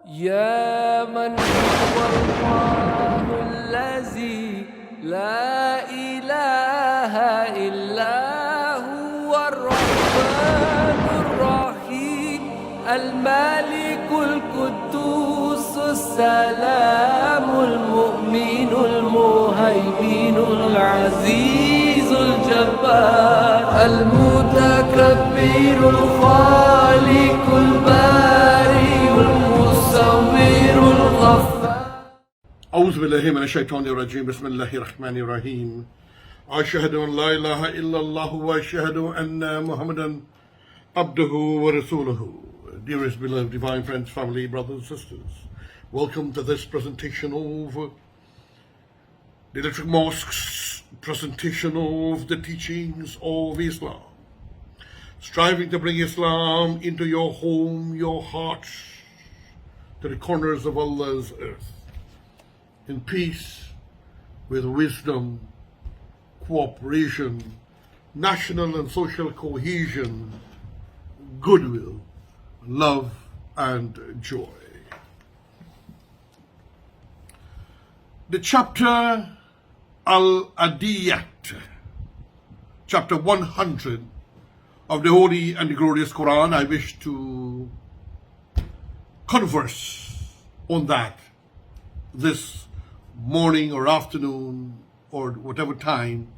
يا من هو الله الذي لا إله إلا هو الرحمن الرحيم الملك القدوس السلام المؤمن المهيمن العزيز الجبار المتكبر الخالق البارئ المصور الغفار. أعوذ بالله من الشيطان الرجيم. بسم الله الرحمن الرحيم. أشهد أن لا إله إلا الله وأشهد أن محمدا عبده ورسوله. Dearest beloved divine friends, family, brothers and sisters, welcome to this presentation of the Electric Mosque's presentation of the teachings of Islam, striving to bring Islam into your home, your hearts, to the corners of Allah's earth, in peace, with wisdom, cooperation, national and social cohesion, goodwill, love and joy. The chapter Al-Adiyat, chapter 100 of the Holy and the Glorious Quran, I wish to converse on that this morning or afternoon or whatever time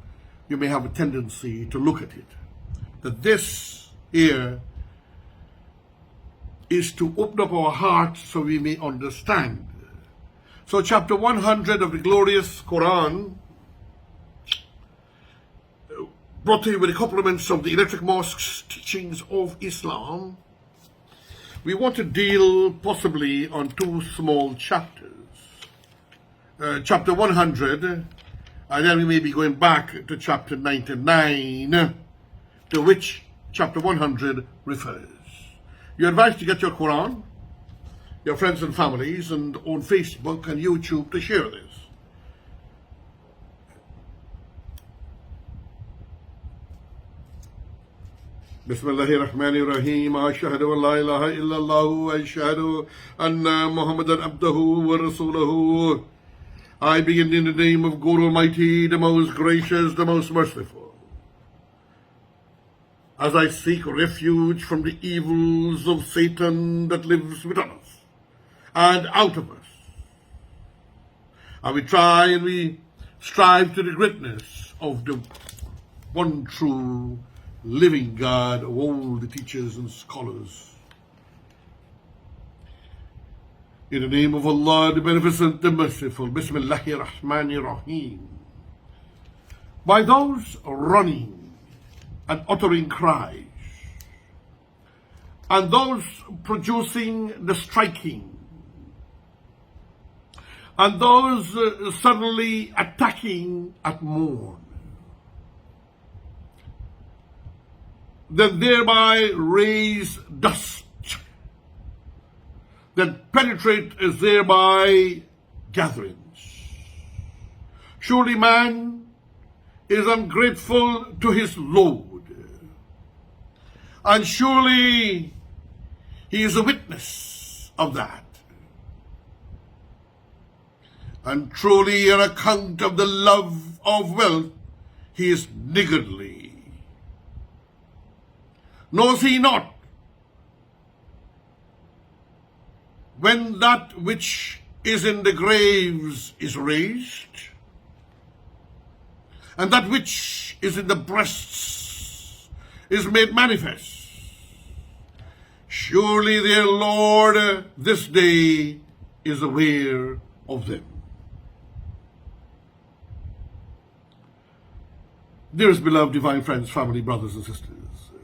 you may have a tendency to look at it. That this here is to open up our hearts so we may understand. So chapter 100 of the glorious Quran, brought to you with the compliments of the Electric Mosque's teachings of Islam, we want to deal possibly on two small chapters. Chapter 100, and then we may be going back to chapter 99, to which chapter 100 refers. You're advised to get your Quran, your friends and families, and on Facebook and YouTube to share this. Bismillahirrahmanirrahim. Ashhadu an la ilaha illallah wa ashhadu anna Muhammadan abduhu wa rasuluhu. I begin in the name of God Almighty, the most gracious, the most merciful, as I seek refuge from the evils of Satan that lives within us and out of us. And we try and we strive to the greatness of the one true living God of all the teachers and scholars. In the name of Allah, the Beneficent, the Merciful. Bismillahir Rahmanir Rahim. By those running and uttering cries, and those producing the striking, and those suddenly attacking at morn, that thereby raise dust, that penetrate as thereby gatherings. Surely man is ungrateful to his Lord, and surely he is a witness of that. And truly on account of the love of wealth, he is niggardly. Knows he not when that which is in the graves is raised, and that which is in the breasts is made manifest? Surely their Lord this day is aware of them. Dearest beloved divine friends, family, brothers and sisters,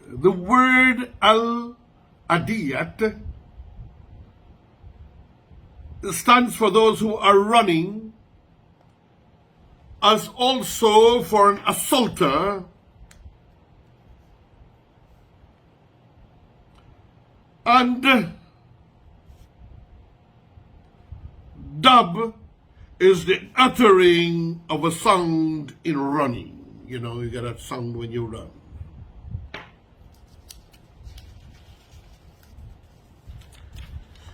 the word Al-Adiyat stands for those who are running, as also for an assaulter, and dub is the uttering of a sound in running. You know, you get that sound when you run.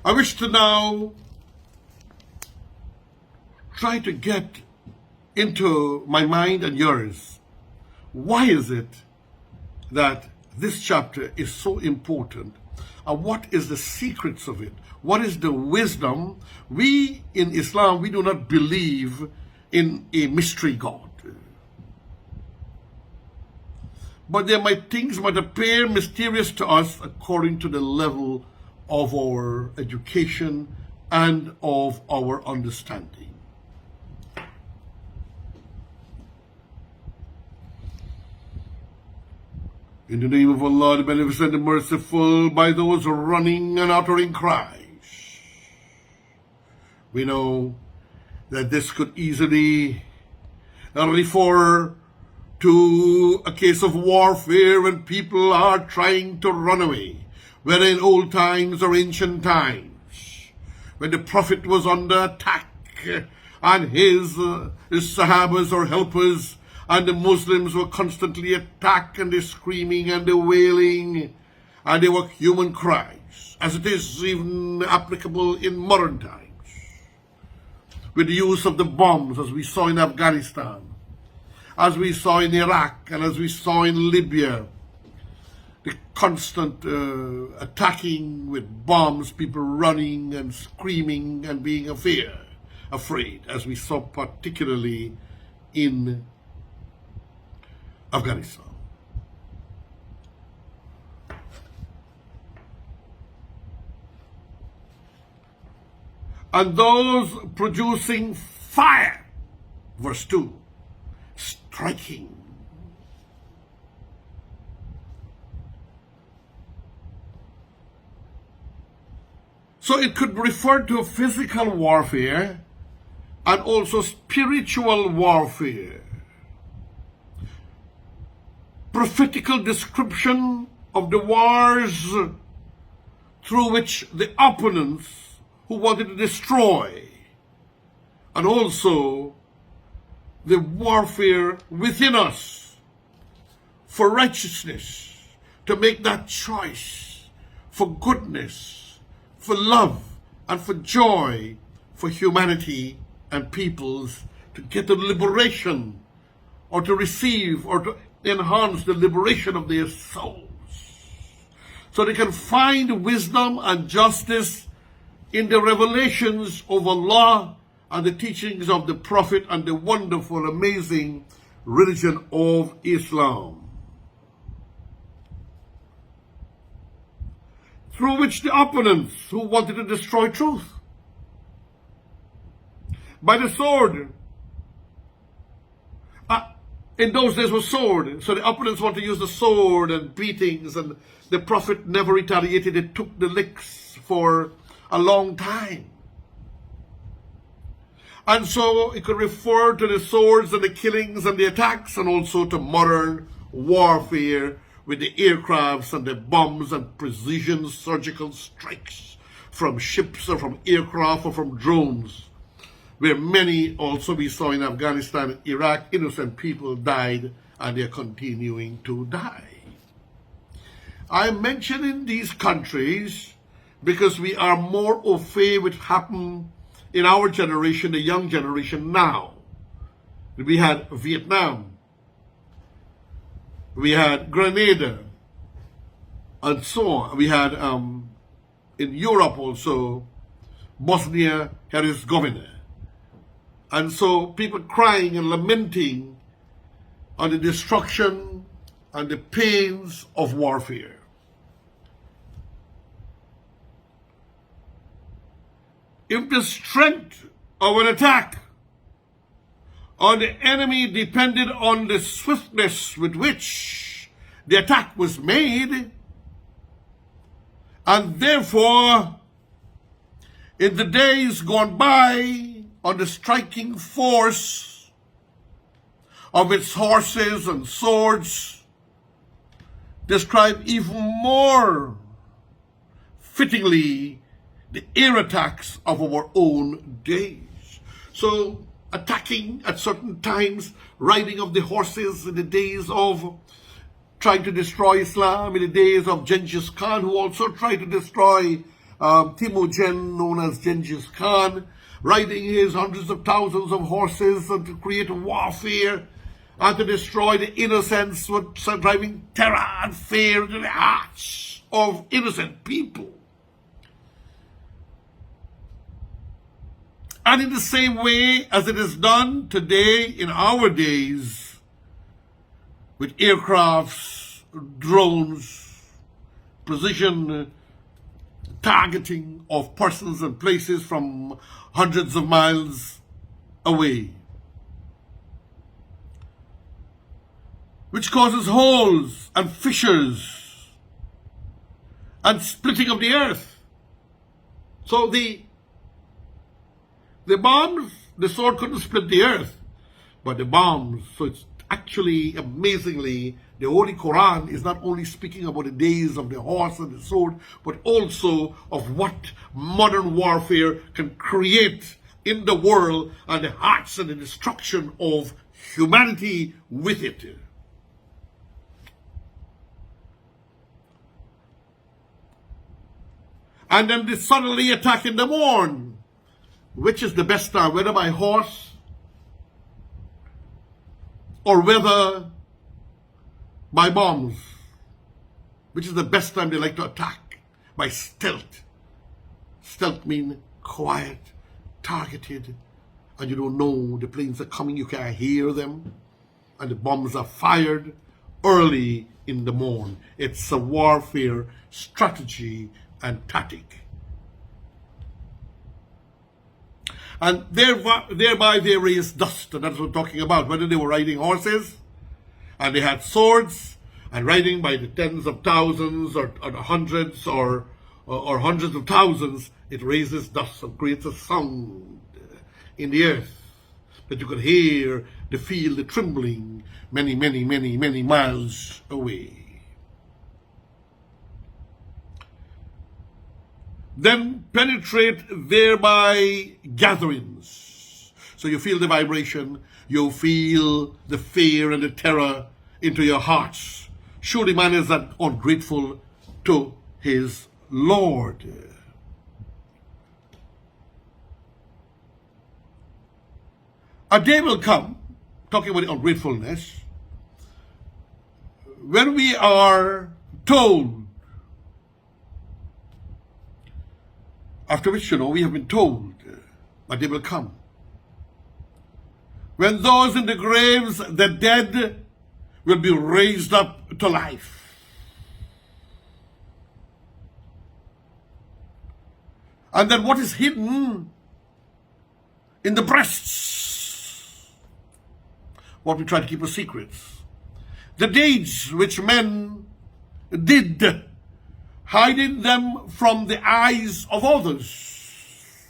I wish to now try to get into my mind and yours. Why is it that this chapter is so important? And what is the secrets of it? What is the wisdom? We in Islam, we do not believe in a mystery God. But things might appear mysterious to us according to the level of our education and of our understanding. In the name of Allah, the Beneficent and Merciful, by those running and uttering cries. We know that this could easily refer to a case of warfare when people are trying to run away, whether in old times or ancient times, when the Prophet was under attack and his Sahabas or helpers and the Muslims were constantly attacked, and they're screaming and they're wailing, and they were human cries, as it is even applicable in modern times, with the use of the bombs, as we saw in Afghanistan, as we saw in Iraq, and as we saw in Libya, the constant attacking with bombs, people running and screaming and being afraid, as we saw particularly in Afghanistan. And those producing fire, verse 2, striking. So it could refer to physical warfare and also spiritual warfare. Prophetical description of the wars through which the opponents who wanted to destroy, and also the warfare within us for righteousness, to make that choice for goodness, for love, and for joy for humanity and peoples, to get the liberation or to receive or to enhance the liberation of their souls, so they can find wisdom and justice in the revelations of Allah and the teachings of the Prophet and the wonderful, amazing religion of Islam, through which the opponents who wanted to destroy truth by the sword, in those days was sword, so the opponents want to use the sword and beatings, and the Prophet never retaliated. It took the licks for a long time. And so it could refer to the swords and the killings and the attacks, and also to modern warfare with the aircrafts and the bombs and precision surgical strikes from ships or from aircraft or from drones, where many also we saw in Afghanistan and Iraq, innocent people died, and they're continuing to die. I'm mentioning these countries because we are more au fait with what happened in our generation, the young generation now. We had Vietnam, we had Grenada, and so on. We had in Europe also Bosnia-Herzegovina. And so people crying and lamenting on the destruction and the pains of warfare. If the strength of an attack on the enemy depended on the swiftness with which the attack was made, and therefore in the days gone by, on the striking force of its horses and swords, describe even more fittingly the air attacks of our own days. So attacking at certain times, riding of the horses in the days of trying to destroy Islam, in the days of Genghis Khan, who also tried to destroy Timogen, known as Genghis Khan, riding his hundreds of thousands of horses and to create warfare and to destroy the innocents with driving terror and fear into the hearts of innocent people. And in the same way as it is done today in our days with aircrafts, drones, precision targeting of persons and places from hundreds of miles away, which causes holes and fissures and splitting of the earth. So the bombs, the sword couldn't split the earth, but the bombs. So it's actually, amazingly, the Holy Quran is not only speaking about the days of the horse and the sword, but also of what modern warfare can create in the world and the hearts and the destruction of humanity with it. And then they suddenly attack in the morn. Which is the best time, whether by horse or whether by bombs? Which is the best time they like to attack? By stealth. Stealth means quiet, targeted, and you don't know the planes are coming, you can't hear them, and the bombs are fired early in the morning. It's a warfare strategy and tactic. And thereby they raised dust, and that's what we're talking about. Whether they were riding horses, and they had swords, and riding by the tens of thousands, or the hundreds, or hundreds of thousands, it raises dust and creates a sound in the earth that you could hear, feel the trembling many, many, many, many miles away. Then penetrate thereby gatherings. So you feel the vibration, you feel the fear and the terror into your hearts. Surely man is that ungrateful to his Lord. A day will come, talking about the ungratefulness, when we are told, after which, we have been told that they will come. When those in the graves, the dead, will be raised up to life. And then what is hidden in the breasts, what we try to keep as secrets, the deeds which men did, hiding them from the eyes of others.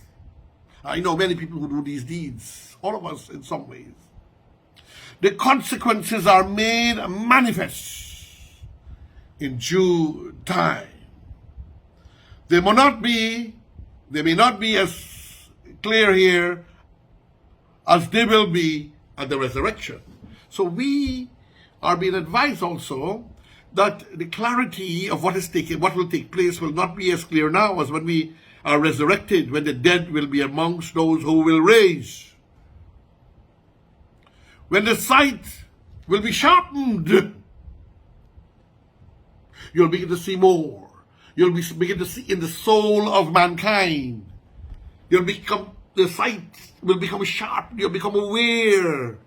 I know many people who do these deeds, all of us in some ways. The consequences are made manifest in due time. They may not be as clear here as they will be at the resurrection. So we are being advised also that the clarity of what will take place will not be as clear now as when we are resurrected, when the dead will be amongst those who will raise. When the sight will be sharpened, you'll begin to see more. You'll begin to see in the soul of mankind. The sight will become sharp. You'll become aware.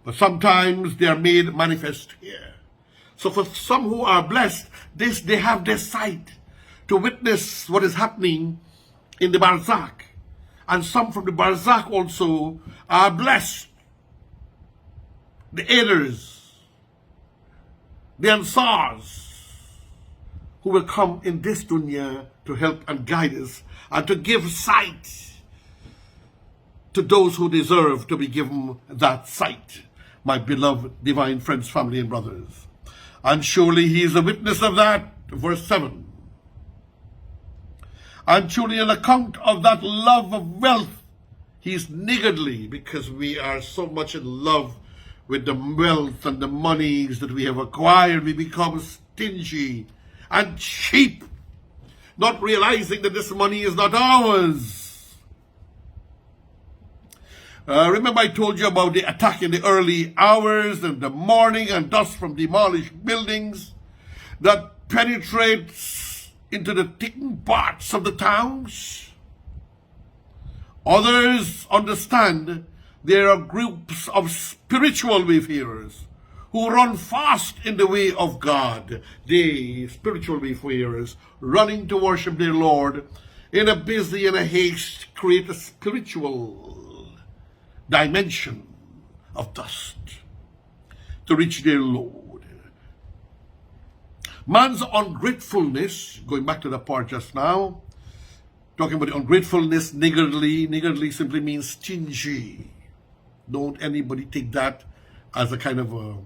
But sometimes they are made manifest here. So for some who are blessed, they have their sight to witness what is happening in the Barzakh. And some from the Barzakh also are blessed. The aiders, the Ansars, who will come in this dunya to help and guide us and to give sight to those who deserve to be given that sight. My beloved divine friends, family and brothers. And surely he is a witness of that, verse 7. And truly an account of that love of wealth, he is niggardly, because we are so much in love with the wealth and the monies that we have acquired. We become stingy and cheap. not realizing that this money is not ours. Remember I told you about the attack in the early hours and the morning and dust from demolished buildings that penetrates into the thickened parts of the towns? Others understand there are groups of spiritual wayfarers who run fast in the way of God. They, spiritual wayfarers, running to worship their Lord in a busy and a haste, create a spiritual dimension of dust to reach their Lord. Man's ungratefulness, going back to the part just now, talking about the ungratefulness, niggardly simply means stingy. Don't anybody take that as a kind of a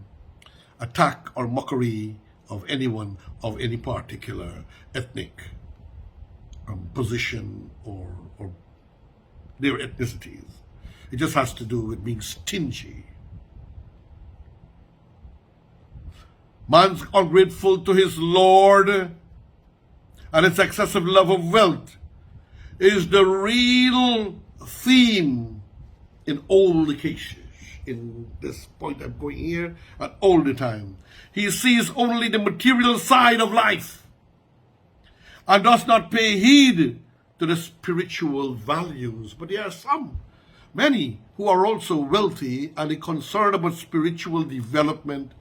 attack or mockery of anyone of any particular ethnic position or their ethnicities. It just has to do with being stingy. Man's ungrateful to his Lord, and its excessive love of wealth is the real theme in all the cases. In this point I'm going here, and all the time. He sees only the material side of life and does not pay heed to the spiritual values. But there are many who are also wealthy and they concerned about spiritual development,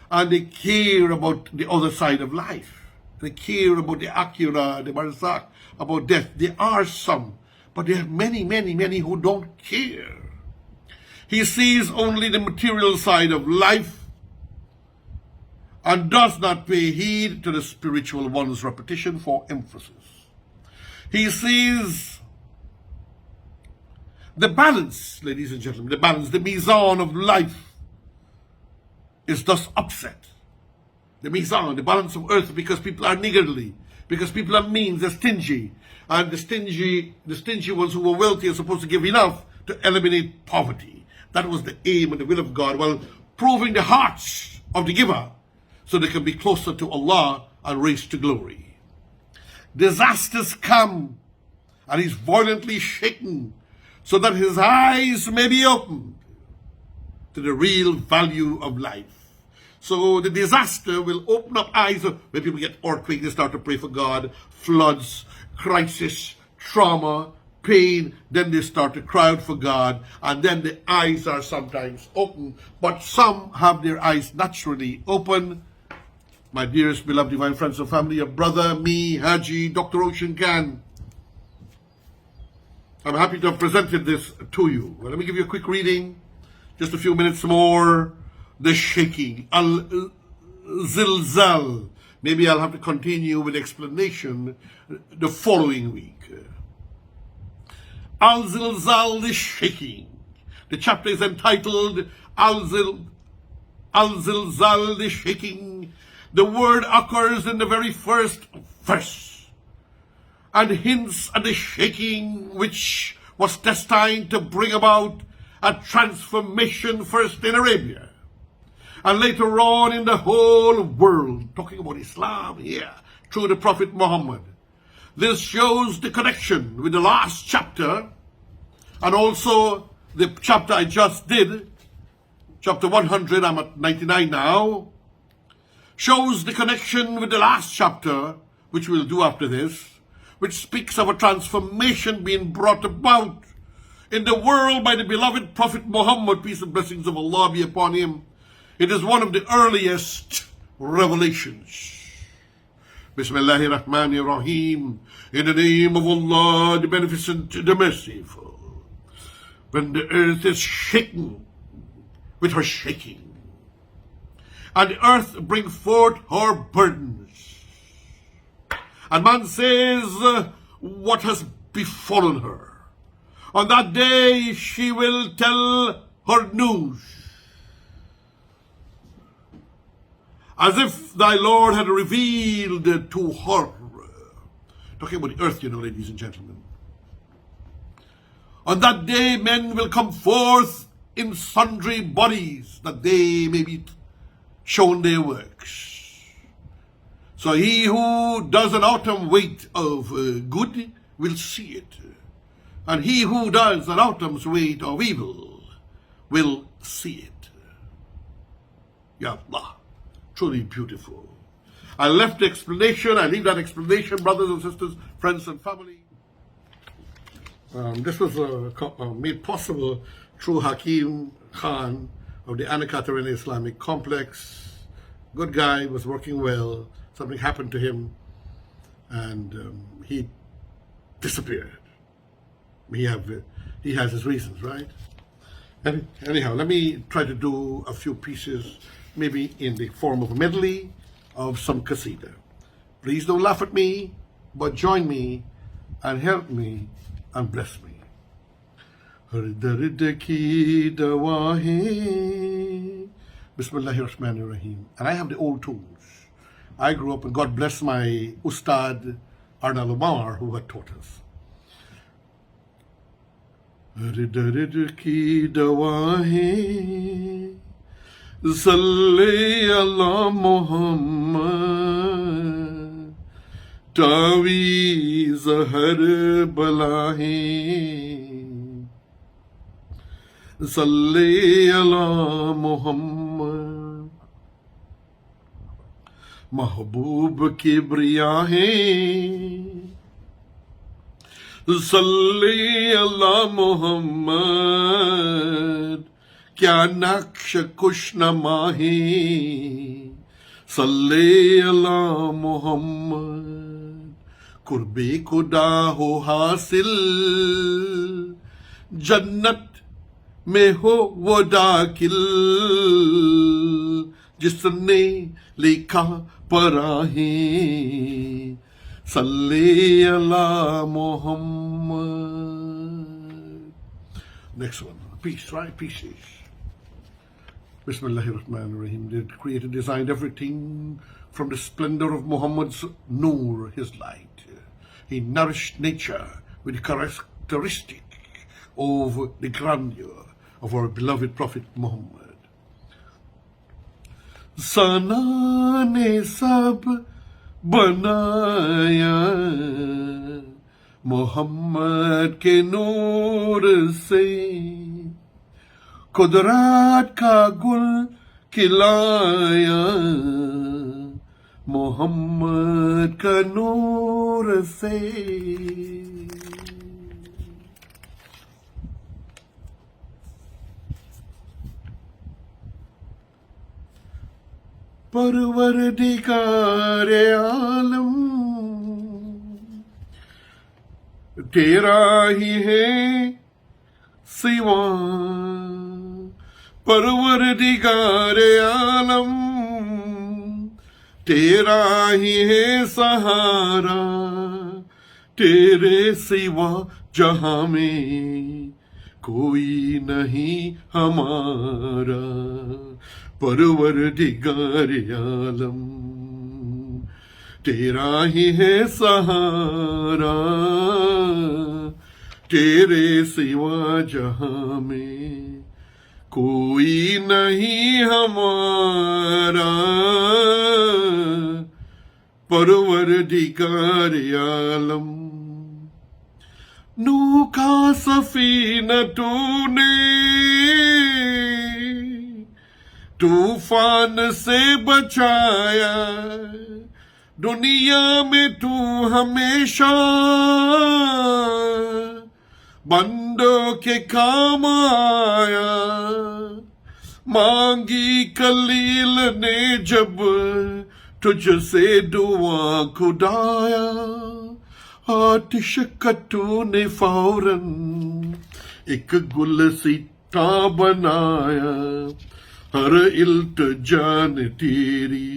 and they care about the other side of life. They care about the akhirah, the barzakh, about death. There are some, but there are many who don't care. He sees only the material side of life and does not pay heed to the spiritual one's. Repetition for emphasis. He sees the balance, ladies and gentlemen, the mizan of life is thus upset. The mizan, the balance of earth, because people are niggardly, because people are mean, they're stingy. And the stingy ones who are wealthy are supposed to give enough to eliminate poverty. That was the aim and the will of God, while proving the hearts of the giver so they can be closer to Allah and raised to glory. Disasters come and he's violently shaken so that his eyes may be opened to the real value of life. So the disaster will open up eyes. When people get earthquakes, they start to pray for God, floods, crisis, trauma, pain, then they start to cry out for God, and then the eyes are sometimes open, but some have their eyes naturally open. My dearest, beloved, divine friends and family, your brother, me, Hajji, Dr. Roshan can. I'm happy to have presented this to you. Well, let me give you a quick reading, just a few minutes more. The shaking, Al-Zilzal. Maybe I'll have to continue with explanation the following week. Al-Zilzal, the shaking. The chapter is entitled Al-Zilzal, the shaking. The word occurs in the very first verse and hints at the shaking which was destined to bring about a transformation, first in Arabia and later on in the whole world. Talking about Islam here through the Prophet Muhammad. This shows the connection with the last chapter and also the chapter I just did, chapter 100, I'm at 99 now, shows the connection with the last chapter, which we'll do after this, which speaks of a transformation being brought about in the world by the beloved Prophet Muhammad, peace and blessings of Allah be upon him. It is one of the earliest revelations. Bismillahirrahmanirrahim. In the name of Allah, the Beneficent, the Merciful. When the earth is shaken with her shaking, and the earth bring forth her burdens, and man says, what has befallen her? On that day she will tell her news, as if thy Lord had revealed to her. Talking about the earth, ladies and gentlemen. On that day men will come forth in sundry bodies, that they may be shown their works. So he who does an autumn weight of good will see it. And he who does an autumn's weight of evil will see it. Ya Allah, truly beautiful. I left the explanation, I leave that explanation, brothers and sisters, friends and family. This was made possible through Hakim Khan of the Anna Catherine Islamic Complex. Good guy, was working well. Something happened to him and he disappeared. He has his reasons, right? Anyhow, let me try to do a few pieces, maybe in the form of a medley of some qasida. Please don't laugh at me, but join me and help me and bless me. Har dard ki dawa hai. Bismillahir Rahmanir Rahim. And I have the old tunes. I grew up, and God bless my Ustad Arnal Omar, who had taught us. Har dard ki dawa hai. Salli ala Muhammad. Taweez har bala hai. Salli ala Muhammad. Mahboob kibriya hai. Salli ala Muhammad. Kya naksh kush nama hai. Salli ala Muhammad. Kurbe kuda ho hasil. Jannat में हो वो दाखिल जिसने लिखा पढ़ा है सल्ले अला Mohammad. Next one, peace, right? Pieces. Bismillahir Rahmanir Rahim. The Creator designed everything from the splendor of Muhammad's nur, his light. He nourished nature with the characteristic of the grandeur of our beloved Prophet Muhammad. Sana ne sab banaya Muhammad ke noor se Kudrat ka gul खिलाया मोहम्मद का नूर से। परवरदिगार आलम तेरा ही है सिवा, परवरदिगार आलम तेरा ही है सहारा, तेरे सिवा जहां में कोई नहीं हमारा। परवरदिगार आलम तेरा ही है सहारा, तेरे सिवा जहां में कोई नहीं हमारा। परवरदिगार आलम नूह का सफीना तूने तूफान से बचाया, दुनिया में तू हमेशा बंदों के काम आया। मांगी कलील ने जब तुझसे दुआ खुदाया, आतिश का तूने फौरन एक गुल सीता बनाया। हर इल्तिजान तेरी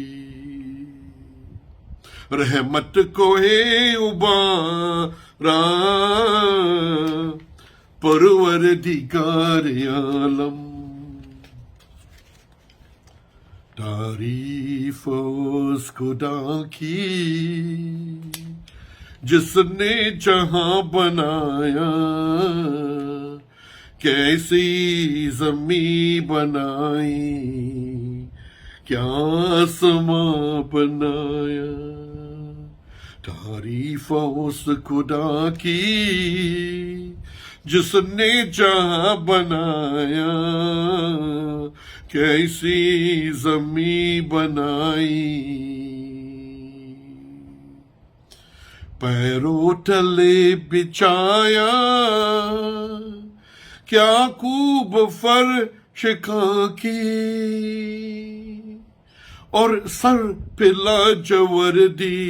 रहमत को है उबारा। परवरदिगार आलम तारीफ उस खुदा की जिसने जहां बनाया। कैसी ज़मीं बनाई, क्या समा बनाया, तारीफ उस खुदा की जिसने जहां बनाया, कैसी जमीन बनाई, पैरों तले बिछाया, क्या खूब फर्श की, और सर पे लाजवर्दी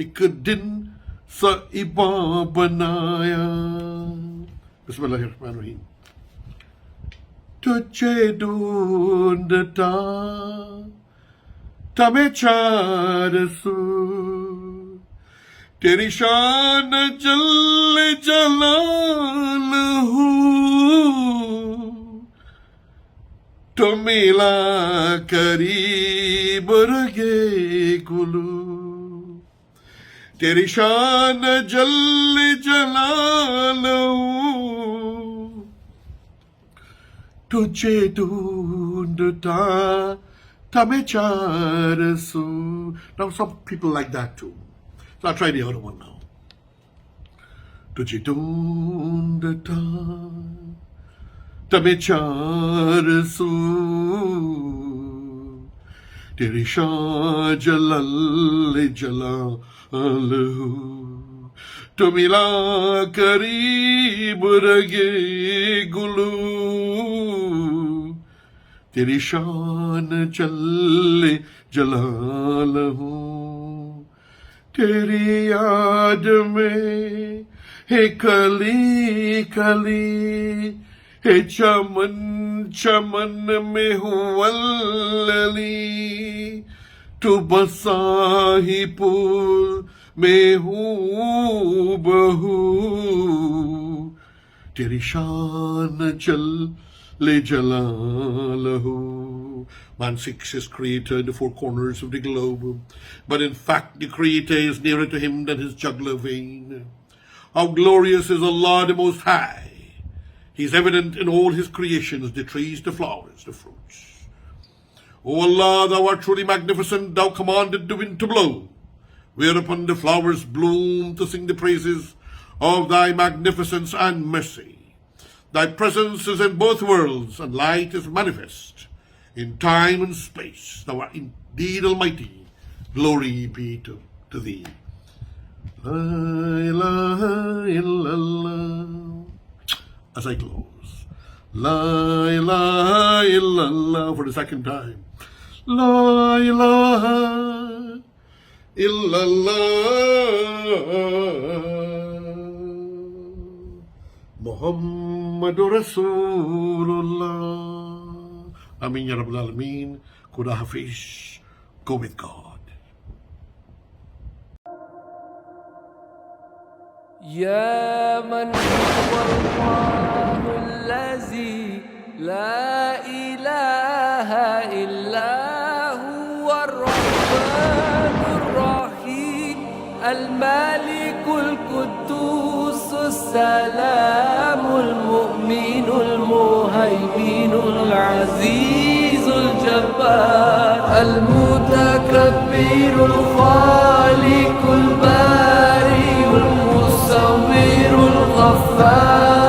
एक दिन साइबा बनाया। बिस्मिल्लाहिर्रहमानिर्रहीम। तुझे ढूंढता था मैं चार सू, तेरी शान जल जलालहू, तो मिला करीब रगे गुलू, तेरी शान जल जलालहू, तुझे ढूंढता था मैं चार सू. Now some people like that too. So I'll try the other one now. तुझे ढूंढता था मैं चार सू, तेरी शान जलल जलालहू, तो मिला करीब रगे गुलू, तेरी शान जल जलालहू, तेरी याद में है कली कली, है चमन चमन में हुवल्लली, तू बसा ही पुल में हूँ बहू, तेरी शान जल ले जलालहू. Man seeks his creator in the four corners of the globe, but in fact the creator is nearer to him than his jugular vein. How glorious is Allah the Most High! He is evident in all his creations, the trees, the flowers, the fruits. O Allah, thou art truly magnificent, thou commanded the wind to blow, whereupon the flowers bloom to sing the praises of thy magnificence and mercy. Thy presence is in both worlds, and light is manifest in time and space. Thou art indeed Almighty. Glory be to thee. La ilaha illallah. As I close. La ilaha illallah for the second time. La ilaha illallah. Muhammadur Rasulullah. Ameen ya Rabbal Alameen. Khuda Hafiz. Go with God. يا من هو الله الذي لا إله إلا هو الرحمن الرحيم الملك القدوس السلام المؤمن المهيمن العزيز الجبار المتكبر الخالق